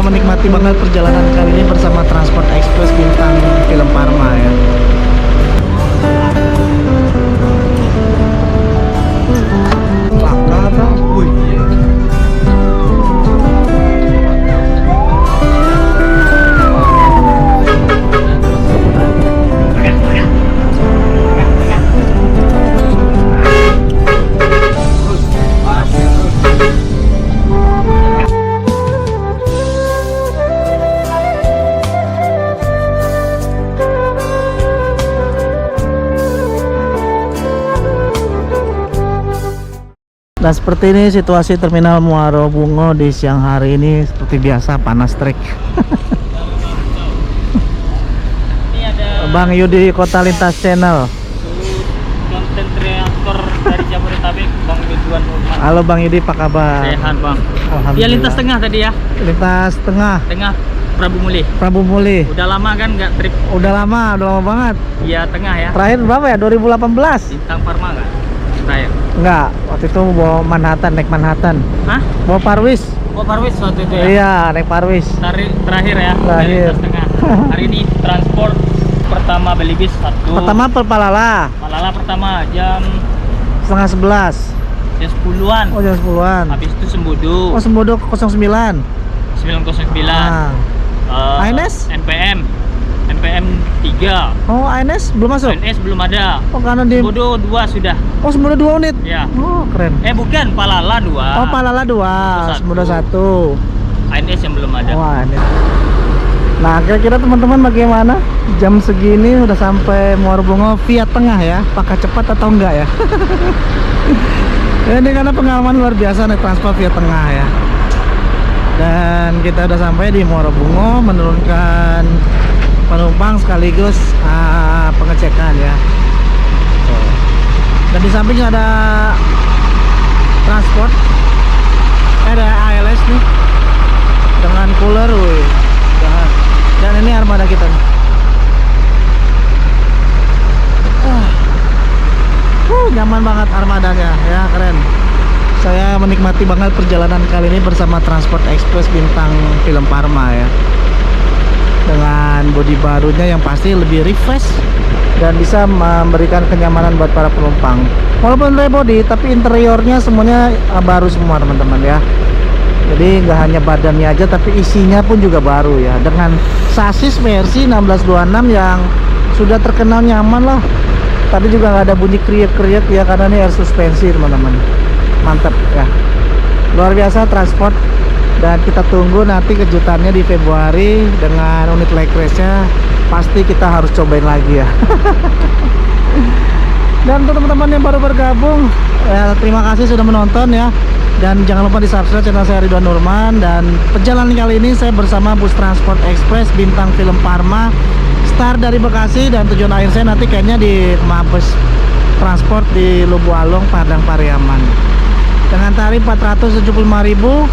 menikmati banget perjalanan kali ini bersama Transport Express bintang film Parma ya. Nah, seperti ini situasi terminal Muaro Bungo di siang hari ini. Seperti biasa panas trek. Ini ada Bang Yudi Kota Lintas Channel. konten kreator dari Jabodetabek, Bang Ridwan Nurman. Halo Bang Yudi, apa kabar? Sehat Bang. Alhamdulillah. Dia lintas tengah tadi ya. Lintas tengah Tengah Prabu Muli. Prabu Muli. Udah lama kan nggak trip? Udah lama banget. Iya tengah ya. Terakhir berapa ya? 2018? Bintang Parma nggak? Terakhir. Enggak, waktu itu bawa Manhattan, naik Manhattan. Hah? Bawa Parwis. Oh Parwis waktu itu ya. Iya, naik Parwis. Terakhir ya. Terakhir. Lintas tengah. Hari ini transport pertama beli bis 1. Pertama Palala, Malala pertama jam setengah 11. jam 10-an. Oh, jam 10-an. Habis itu Sembodo Oh, Sembodo 09. 909. Ah. ANS? NPM 3. Oh, ANS belum masuk? ANS belum ada. Oh, karena di Sembodo 2 sudah. Oh, Sembodo 2 unit. Ya. Oh, keren. Bukan, Palala 2. Oh, Palala 2, Sembodo 1. ANS yang belum ada. Wah, ini. Nah, kira-kira teman-teman bagaimana? Jam segini udah sampai Muaro Bungo via tengah ya. Apakah cepat atau enggak ya? Ini karena pengalaman luar biasa naik transport via tengah ya. Dan kita udah sampai di Muaro Bungo, menurunkan penumpang sekaligus pengecekan ya. Dan di samping ada transport, ada ALS nih dengan cooler, wih. Dan ini armada kita nih. Nyaman banget armadanya ya, keren. Saya menikmati banget perjalanan kali ini bersama Transport Express bintang film Parma ya. Dengan bodi barunya yang pasti lebih refresh dan bisa memberikan kenyamanan buat para penumpang. Walaupun rebody, tapi interiornya semuanya baru semua teman-teman ya. Jadi nggak hanya badannya aja, tapi isinya pun juga baru ya. Dengan sasis versi 1626 yang sudah terkenal nyaman lah. Tadi juga nggak ada bunyi kriuk-kriuk ya, karena ini air suspensi teman-teman. Mantap ya, luar biasa transport. Dan kita tunggu nanti kejutannya di Februari dengan unit leg race-nya. Pasti kita harus cobain lagi ya. Dan untuk teman-teman yang baru bergabung ya, terima kasih sudah menonton ya. Dan jangan lupa di subscribe channel saya Ridwan Nurman. Dan perjalanan kali ini saya bersama bus Transport Express bintang film Parma. Start dari Bekasi dan tujuan akhir saya nanti kayaknya di Mabes Transport di Lubu Alung, Padang Pariaman. Dengan tarif 475.000,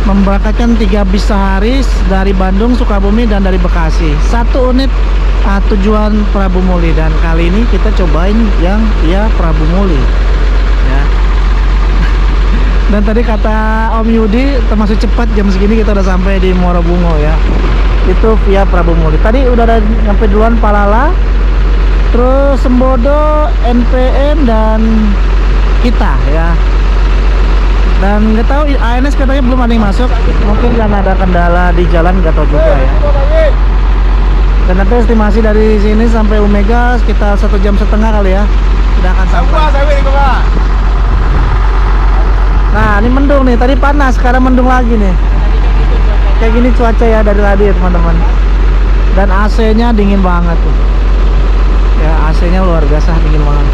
memberangkatkan 3 bis sehari dari Bandung, Sukabumi, dan dari Bekasi. 1 unit tujuan Prabu Muli. Dan kali ini kita cobain yang via Prabu Muli ya. Dan tadi kata Om Yudi termasuk cepat, jam segini kita udah sampai di Muaro Bungo ya. Itu via Prabu Muli. Tadi udah ada nyampe duluan Palala, terus Sembodo, NPM, dan kita ya. Dan nggak tahu ANS katanya belum ada yang masuk, mungkin karena ada kendala di jalan, nggak tahu juga ya. Dan nanti estimasi dari sini sampai Omega sekitar 1,5 jam kali ya, tidak akan sampai. Nah, ini mendung nih, tadi panas, sekarang mendung lagi nih. Kayak gini cuaca ya dari tadi ya teman-teman. Dan AC-nya dingin banget tuh. Ya, AC-nya luar biasa dingin banget.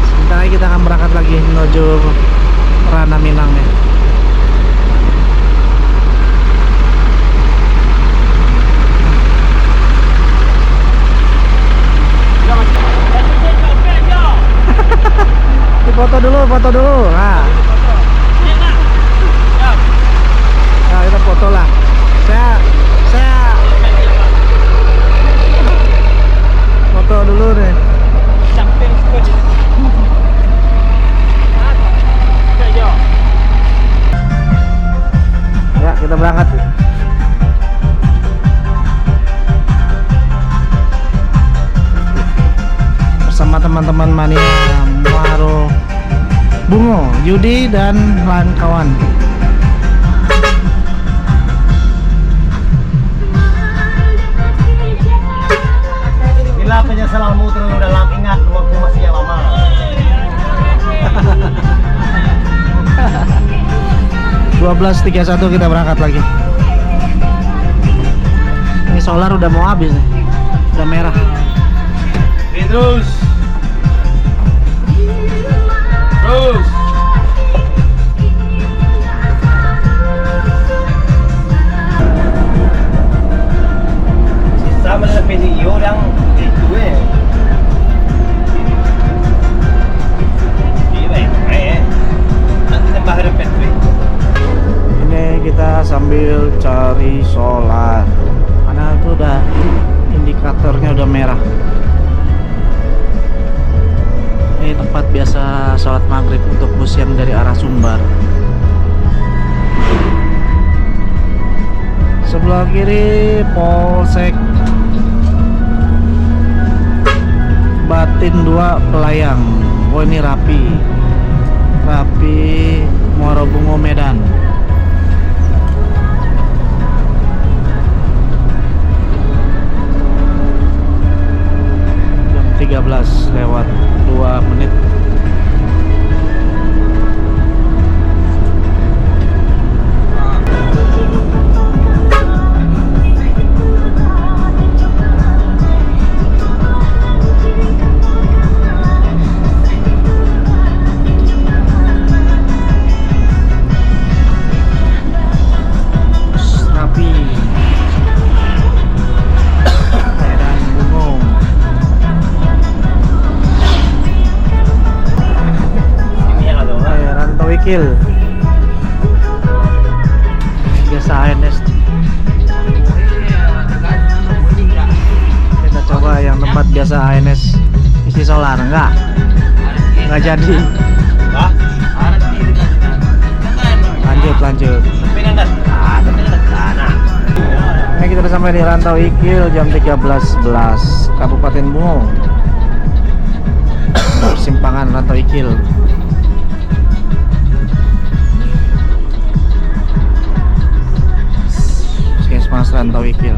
Sebentar lagi kita akan berangkat lagi menuju Rana Minang ya. Foto dulu. Nah, kita foto lah. Saya foto dulu nih. Ya, kita kita berangkat. Bersama teman-teman mania Muaro Bungo, Yudi dan kawan. Bila penyesalanmu terlalu dalam, ingat umurku masih yang lama. 12.31 kita berangkat lagi. Ini solar udah mau habis nih. Udah merah. Terus. Terus. Sama dengan video yang itu nanti tambah repet. Ini kita sambil cari solar. Mana itu udah indikatornya udah merah. Ini tempat biasa sholat maghrib untuk bus yang dari arah Sumbar. Sebelah kiri Polsek Batin 2 Pelayang. Oh ini Rapi Muaro Bungo Medan. Jam 13:02. Kill biasa ANS. Kita coba yang tempat biasa ANS isi solar. Enggak jadi. Lanjut. Ini kita udah sampai di Rantau Ikil jam 13.11 Kabupaten Bungo. Persimpangan Rantau Ikil. Mas Rantau Ikil.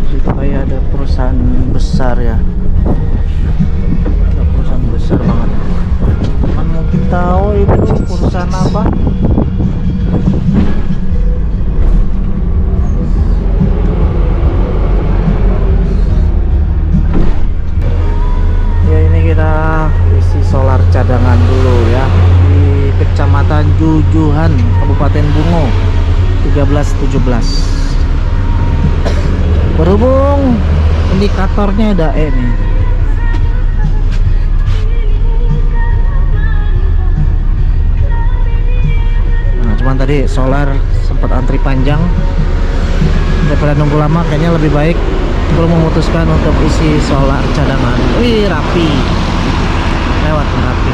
Itu kayak ada perusahaan besar ya. Ada perusahaan besar banget. Kan mungkin tahu itu perusahaan apa? Kita isi solar cadangan dulu ya di Kecamatan Jujuhan, Kabupaten Bungo 13.17. Berhubung indikatornya ada nih. Nah, cuman tadi solar sempat antri panjang. Daripada nunggu lama, kayaknya lebih baik belum memutuskan untuk isi solar cadangan. Wih, Rapi lewat Rapi.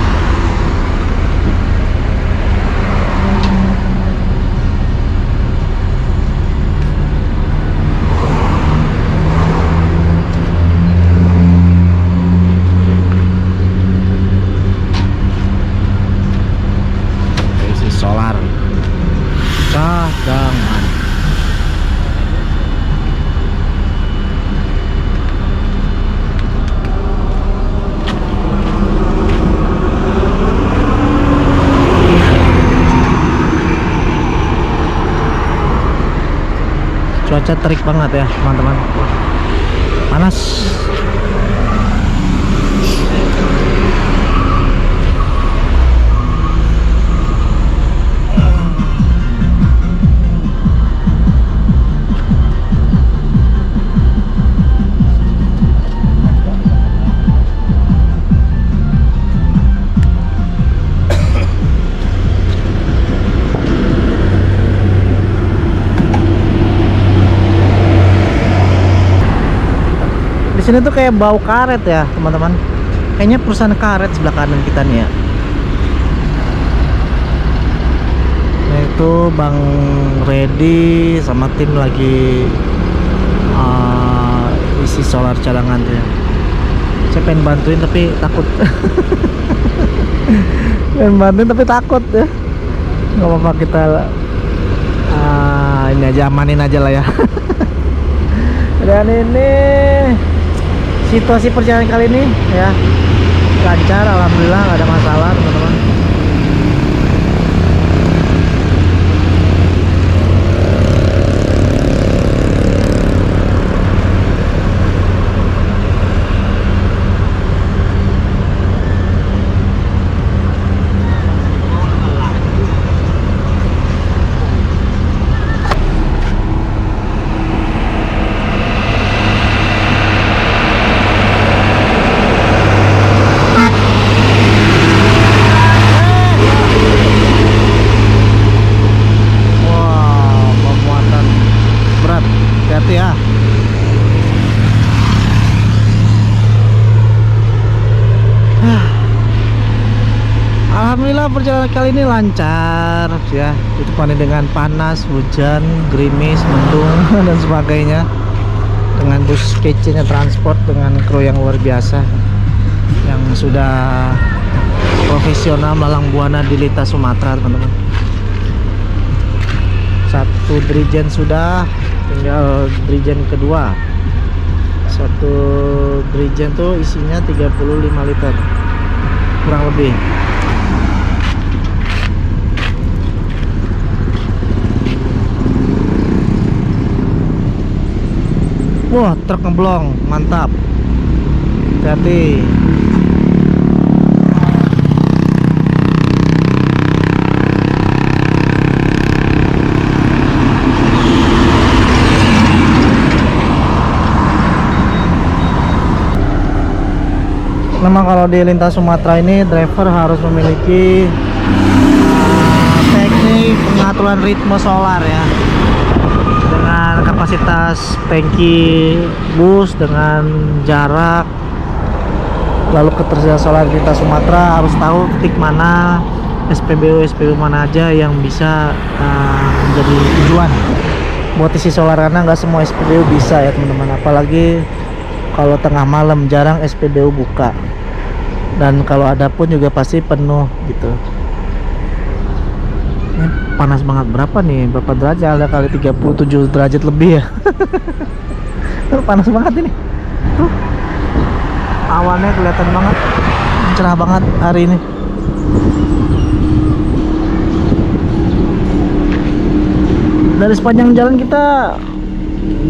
Isi solar cadangan. Cuaca terik banget ya teman-teman, panas. sini tuh kayak bau karet ya teman-teman. Kayaknya perusahaan karet sebelah kanan kita nih ya. Nah itu Bang Reddy sama tim lagi isi solar cadangan tuh ya. Saya pengen bantuin tapi takut. Pengen bantuin tapi takut ya. Nggak apa-apa, kita ini aja, amanin aja lah ya. Dan ini situasi perjalanan kali ini ya lancar, alhamdulillah nggak ada masalah teman-teman. Alhamdulillah perjalanan kali ini lancar ya, ditemani dengan panas, hujan, gerimis, mendung dan sebagainya. Dengan bus kece-nya transport dengan kru yang luar biasa yang sudah profesional melalang buana di Lita Sumatera teman-teman. Satu drijen sudah, tinggal drijen kedua. Satu drijen tuh isinya 35 liter kurang lebih. Wah, truk ngeblong, mantap. Hati-hati. Memang kalau di lintas Sumatera ini driver harus memiliki teknik pengaturan ritme solar ya. Dengan kapasitas tangki bus, dengan jarak, lalu ketersediaan solar di lintas Sumatera, harus tahu titik mana SPBU mana aja yang bisa menjadi tujuan buat isi solar, karena nggak semua SPBU bisa ya teman-teman, apalagi kalau tengah malam jarang SPBU buka, dan kalau ada pun juga pasti penuh gitu. Ini panas banget, berapa nih, berapa derajat, ada kali 37 derajat lebih ya. Panas banget ini tuh, awannya kelihatan banget, cerah banget hari ini. Dari sepanjang jalan kita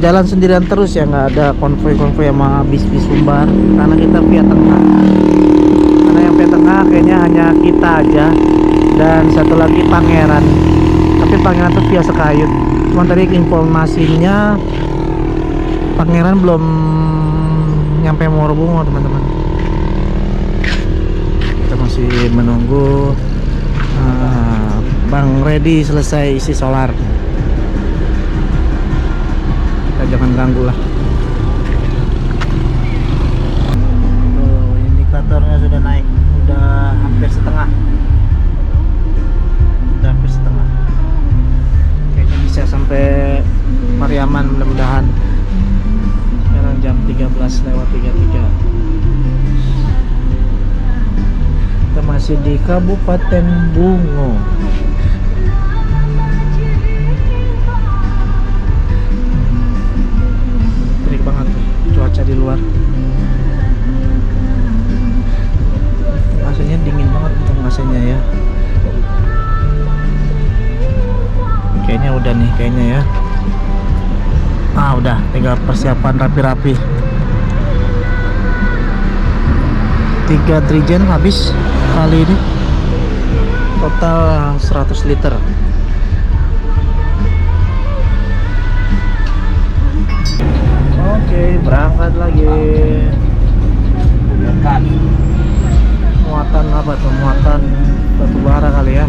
jalan sendirian terus ya, nggak ada konvoi-konvoi sama bis-bis Sumbar, karena kita via tengah. Karena yang via tengah kayaknya hanya kita aja dan satu lagi Pangeran, tapi Pangeran tuh via Sekayut. Cuman tadi informasinya Pangeran belum nyampe Morobungo teman-teman. Kita masih menunggu Bang Reddy selesai isi solar. Kita jangan ganggu lah. Indikatornya sudah naik, udah hampir setengah. Kayaknya bisa sampai Pariaman mudah-mudahan. Sekarang jam 13:33. Kita masih di Kabupaten Bungo. Terik banget tuh cuaca di luar. AC-nya dingin banget untuk AC-nya ya. Kayaknya udah nih, kayaknya ya. Udah, tinggal persiapan rapi-rapi. 3 drijen habis kali ini, total 100 liter. Oke, berangkat lagi. Muatan apa tuh? Muatan batu bara kali ya.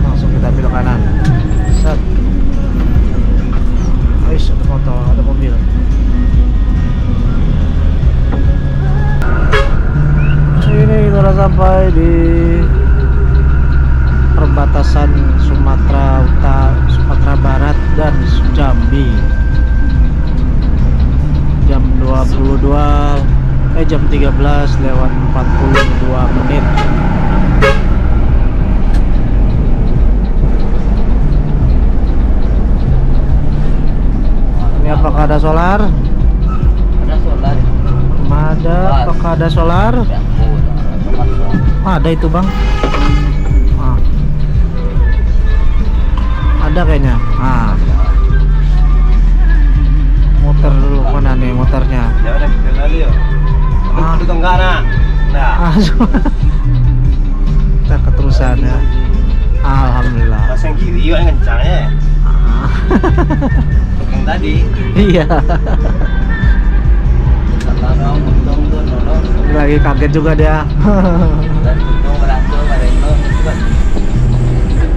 Langsung kita belok kanan. Set. Ada motor, ada mobil. kawasan Sumatera Utara, Sumatera Barat dan Jambi. Jam 13:42 Ini apakah ada solar? Ada solar. Ada, apakah ada solar? Ada itu bang. Ah. Ada kayaknya. Ah. Muter dulu mana nih motornya? Ya udah kita lari yo. Ah. Itu enggak nak. Nah, Ah, kita keterusan ya. Alhamdulillah. pasang kiri yo yang kencangnya. Ah. Yang tadi. Iya. Ini lagi kaget juga dia.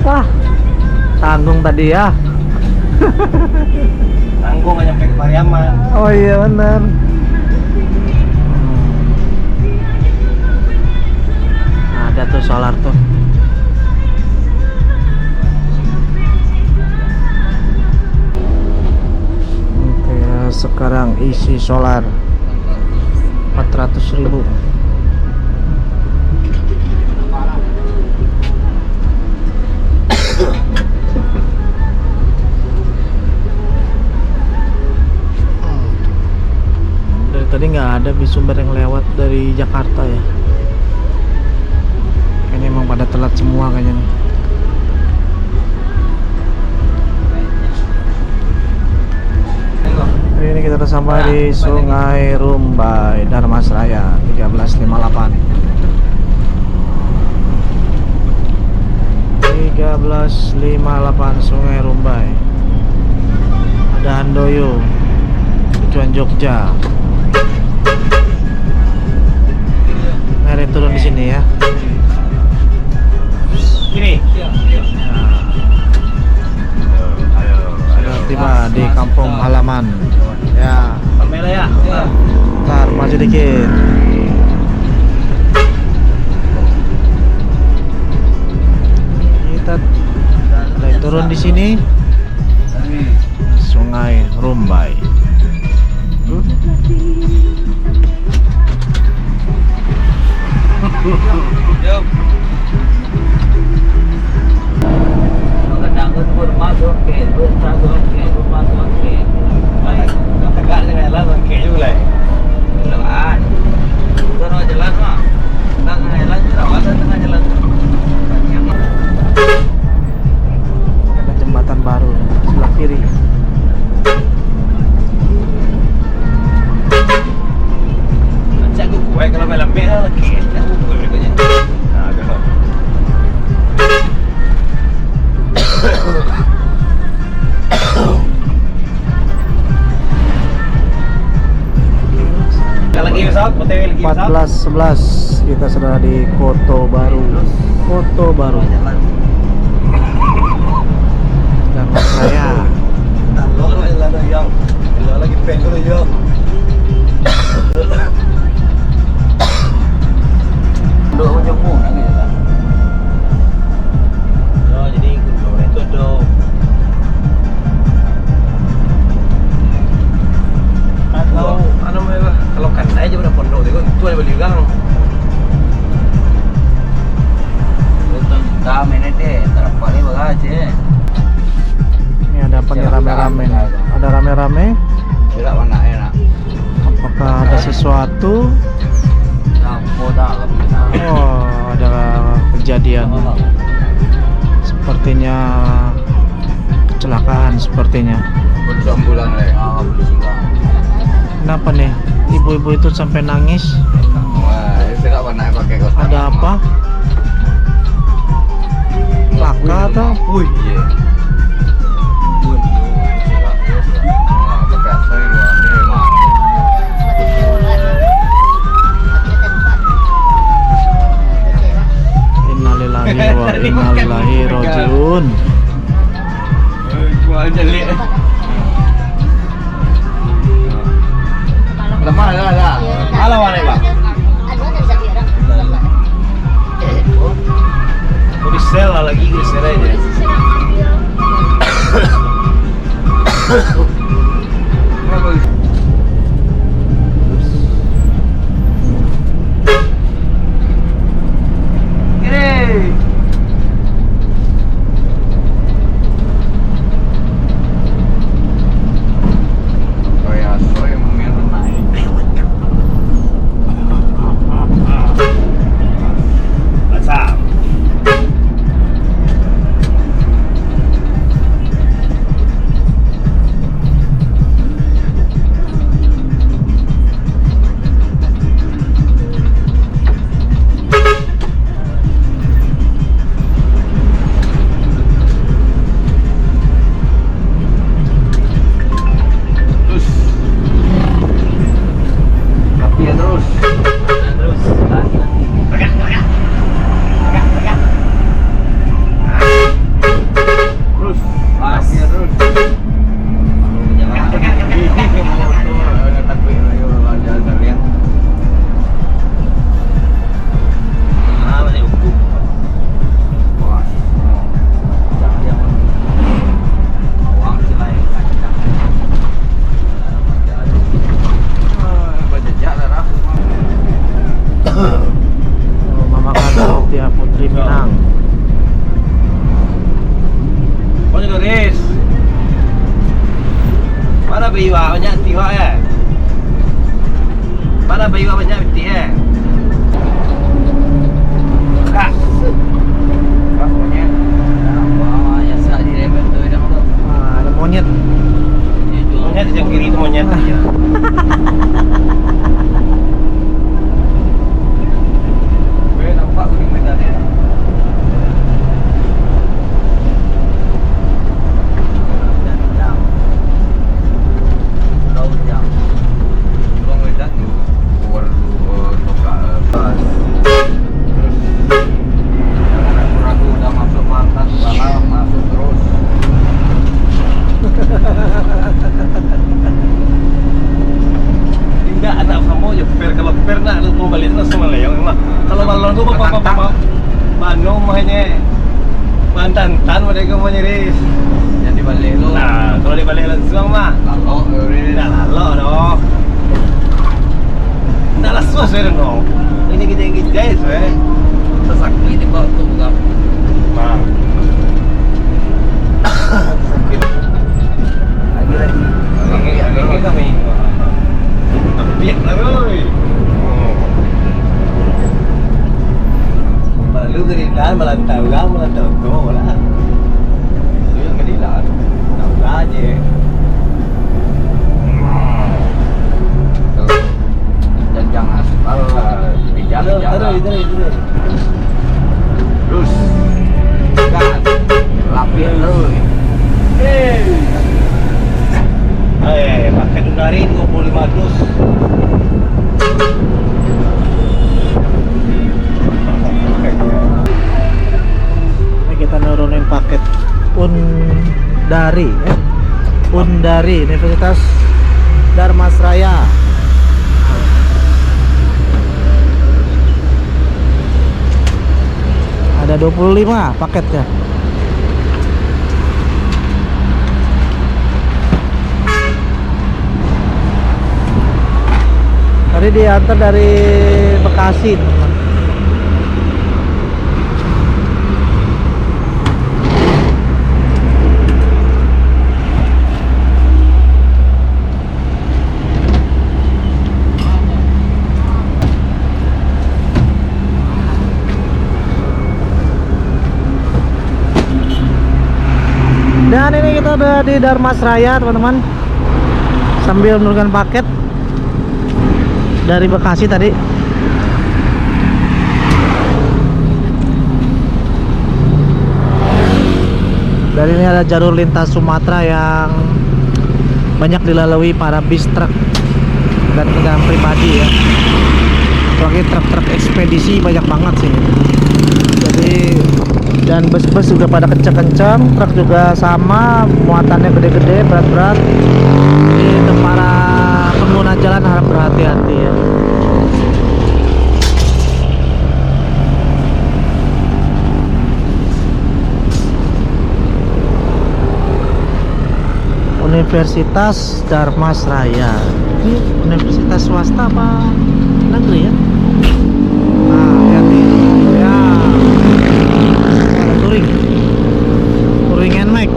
Wah, tanggung tadi ya. Tanggung nggak nyampe ke Pariaman. Oh iya benar. Nah, ada tuh solar tuh. Oke, sekarang isi solar 400.000. Dari tadi nggak ada bis sumber yang lewat dari Jakarta ya. Kayaknya emang pada telat semua kayaknya nih. Ini kita udah sampai di Sungai Rumbai, Dharmasraya 1358. 1358 Sungai Rumbai. Ada Handoyo, tujuan Jogja. Mari turun di sini ya. Kiri. Sudah tiba di kampung halaman. Ya, Pamela ya. ntar maju dikit. Kita mulai turun di sini. Sungai Rumbai. Tegak dengan jalan bangkit juga lah. Ada jembatan baru sebelah kiri. Cak aku kuat kalau malam ni lah lagi. Aku kuat katanya. Nah, kalau lagi pesawat, OTW lagi pesawat. 14.11 kita sudah di Koto Baru. Koto Baru. Dharmasraya. Lo kan jalan tu yang. Lo lagi pen dulu yang. Duk macam mana ke jalan? Oh, jadi gunung itu ada. Kalau anu mah kalau kan aja pada pondok tu kan tu ada beli gang. Betul. Dah minit deh, terapa ni bagaje. Ini ada apa nih rame-rame nih? Ada rame-rame. Tidak mana enak. Apakah ada sesuatu? Campur dah. Oh, ada kejadian. Sepertinya kecelakaan sepertinya. Bersama bulan leh. Ah, bersihkan. Kenapa nih? Ibu-ibu itu sampai nangis. Wah, itu tak pernah pakai kos. Ada apa? Laka atau? Wih, iya. Wih, pakai apa ini? Ini mah. Innalillahi wa inna ilaihi rajiun. Gua aja lihat. Lemah dah. Halo mana Pak? Mau di sel lah lagi di Sini aja. Mana bayi banyak betul eh? Kak. Pas monyet. Wah, ya sak di rembet tu dah tu. Ada monyet. Monyet yang kiri tu monyet. Weh, nampak kuning medan ni. Mantan mereka mau nyiris. Yang dibalik tu. Nah, kalau dibalik langsung mah. Lalu, dah lalu dong. Dah langsung saya dong. Ini kita jahit saya. Tersakit di bawah tu bukan. Nah. Sakit. Lagi kami. Biar lagi. Lu kerilan melantau tu lah. Lu yang kerilan, tahu aja. Dan jangan aspal di jalan. Terus, kan, lapin terus. Pakai dari 25 dus. Kita nurunin paket Undari Undari Universitas Dharmasraya. Ada 25 paketnya. Tadi diantar dari Bekasi, teman. Dan ini kita udah di Dharmasraya, teman-teman. Sambil menurunkan paket dari Bekasi tadi. Dan ini ada jalur lintas Sumatera yang banyak dilalui para bis truk dan kendaraan pribadi ya. Apalagi truk-truk ekspedisi banyak banget sih. Jadi dan bus-bus juga pada kencang-kencang, truk juga sama, muatannya gede-gede, berat-berat. Jadi untuk para pengguna jalan harap berhati-hati ya. Universitas Dharmasraya. Ini universitas swasta apa negeri ya? Nah, lihat nih. Ya. Ada touring. Touring NMAX.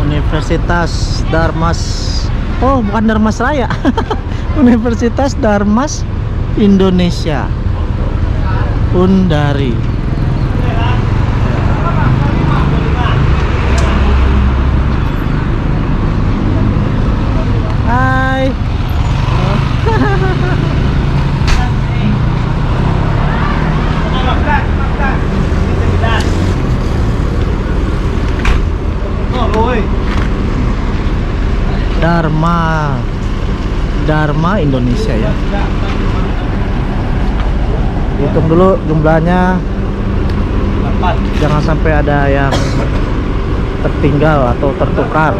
Universitas Darmas. Oh, bukan Dharmasraya. Universitas Darmas Indonesia. Undari. Hai. Dharma Indonesia ya. Hitung dulu jumlahnya, jangan sampai ada yang tertinggal atau tertukar.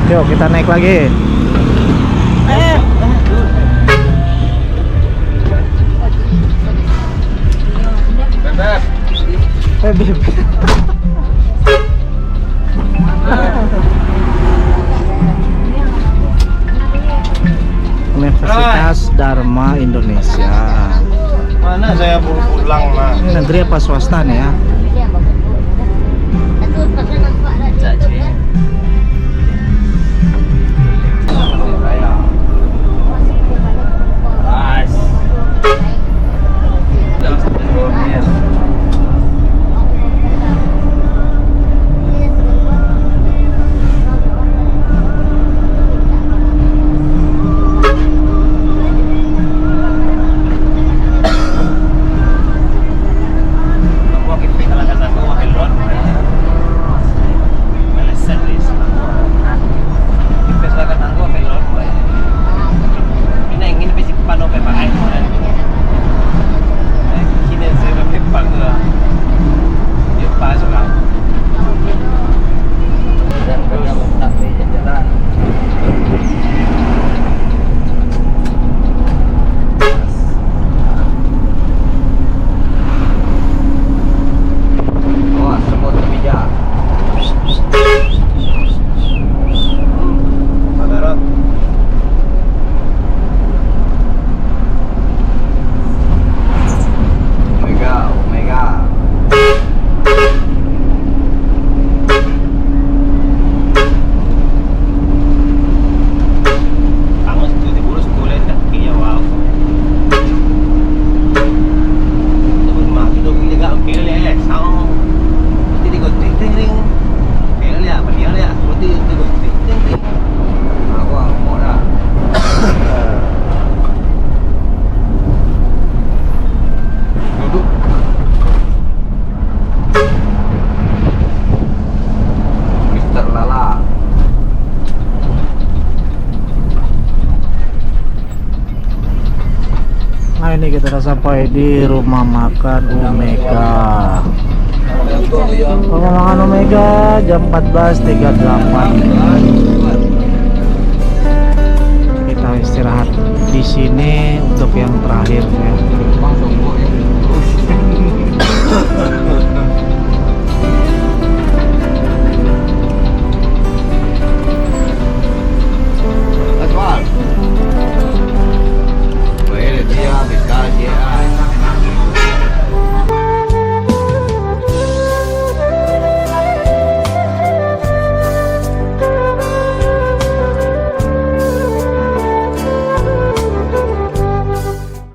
Yuk kita naik lagi. Beb. Universitas Dharma Indonesia. Mana saya pulang mah? Ini negeri apa swasta nih ya? Nah ini kita udah sampai di rumah makan Omega. Rumah makan Omega jam 14.38. Kita istirahat di sini untuk yang terakhir.